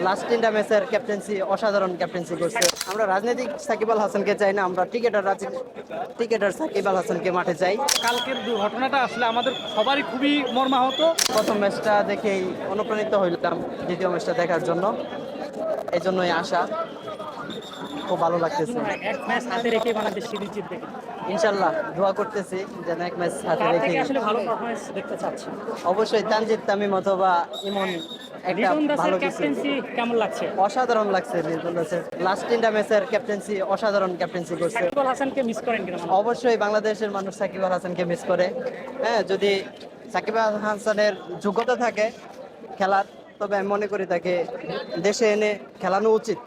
Last তিনটা ম্যাচের captaincy অসাধারণ ক্যাপ্টেন্সি করছে। আমরা রাজনৈতিক সাকিব আল হাসানকে চাই না, আমরা ক্রিকেটার সাকিব আল হাসানকে মাঠে চাই। কালকের দুর্ঘটনাটা আসলে আমাদের সবারই খুবই মর্মাহত। প্রথম ম্যাচটা দেখেই অনুপ্রাণিত হইলাম দ্বিতীয় ম্যাচটা দেখার জন্য, এই জন্যই আশা। খুব ভালো লাগতেছে। এক ম্যাচ হাতে রেখে বাংলাদেশ সিরিজ জিতবে। ইনশাল্লাহ দোয়া করতেছি যেন এক ম্যাচ হাতে কার রেখে। থেকে আসলে ভালো পারফরমেন্স দেখতে চাচ্ছি? অবশ্যই তানজিদ তামিম অথবা ইমন একটা রিটন দাসের ভালো কিছু। ক্যাপ্টেন্সি কেমন লাগছে? অসাধারণ লাগছে রিটন দাসের লাস্ট তিনটা ম্যাচের ক্যাপ্টেন্সি অসাধারণ ক্যাপ্টেন্সি করছে। সাকিব আল হাসানকে মিস করেন কিনা? অবশ্যই বাংলাদেশের মানুষ সাকিব আল হাসানকে মিস করে। হ্যাঁ, যদি সাকিব আল হাসানের যোগ্যতা থাকে খেলার, তবে আমি মনে করি তাকে দেশে এনে খেলানো উচিত।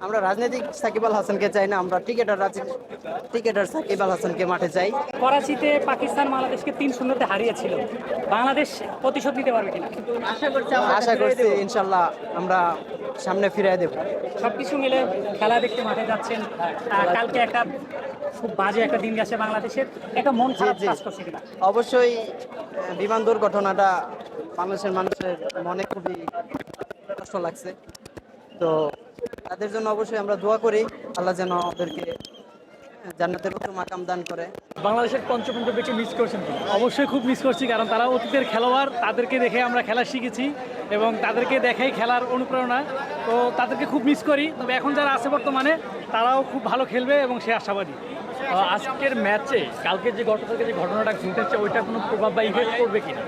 আমরা রাজনৈতিক সাকিব আল হাসানকে চাই না, আমরা ক্রিকেটার সাকিব আল হাসানকে মাঠে চাই। করাচিতে পাকিস্তান বাংলাদেশকে 3-0 হারিয়েছিল, বাংলাদেশ প্রতিশোধ নিতে পারবে কিনা? আশা করছি ইনশাল্লাহ আমরা সামনে ফিরিয়ে দেব। সবকিছু মিলে খেলা দেখতে মাঠে যাচ্ছেন। কালকে একটা খুব বাজে একটা দিন গেছে বাংলাদেশের, একটা মন খারাপ জি। কাজ করছে কিনা? অবশ্যই বিমান দুর্ঘটনাটা বাংলাদেশের মানুষের মনে খুবই কষ্ট লাগছে। তো তাদের জন্য অবশ্যই আমরা দোয়া করি, আল্লাহ যেন ওদেরকে জান্নাতের উত্তম মাকাম দান করে। বাংলাদেশের পঞ্চপঞ্চকে মিস করছেন কি? অবশ্যই খুব মিস করছি, কারণ তারা অতীতের খেলোয়াড়, তাদেরকে দেখে আমরা খেলা শিখেছি এবং তাদেরকে দেখেই খেলার অনুপ্রেরণা। তো তাদেরকে খুব মিস করি, তবে এখন যারা আছে বর্তমানে তারাও খুব ভালো খেলবে এবং সে আশাবাদী। আজকের ম্যাচে কালকে যে গতকালকে যে ঘটনাটা ঘটেছে ওইটা কোনো প্রভাব বা ইফেক্ট করবে কিনা?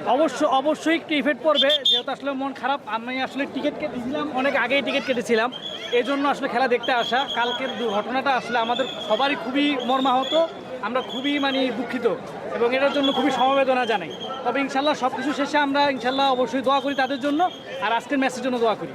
অবশ্যই একটু ইফেক্ট পড়বে, যেহেতু আসলে মন খারাপ। আমি আসলে টিকিট কেটেছিলাম, অনেক আগেই টিকিট কেটেছিলাম, এই জন্য আসলে খেলা দেখতে আসা। কালকের দুর্ঘটনাটা আসলে আমাদের সবারই খুবই মর্মাহত, আমরা খুবই দুঃখিত এবং এটার জন্য খুবই সমবেদনা জানাই। তবে ইনশাল্লাহ সব কিছু শেষে আমরা ইনশাল্লাহ অবশ্যই দোয়া করি তাদের জন্য, আর আজকের ম্যাচের জন্য দোয়া করি।